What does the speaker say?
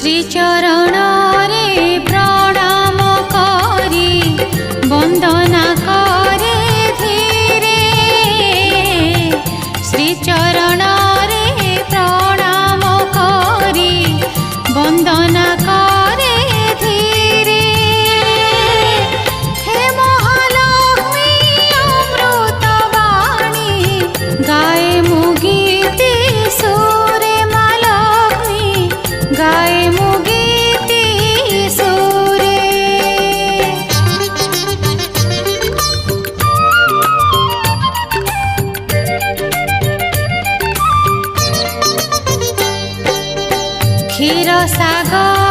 श्रीचरण रे प्रणाम करी वंदना करे धीरे श्रीचरण रे प्रणाम करी वंदना करे धीरे हे महालक्ष्मी अमृत वाणी गाए मुगीति सुरे महालक्ष्मी गाए मुगीति सुरे क्षीर सागर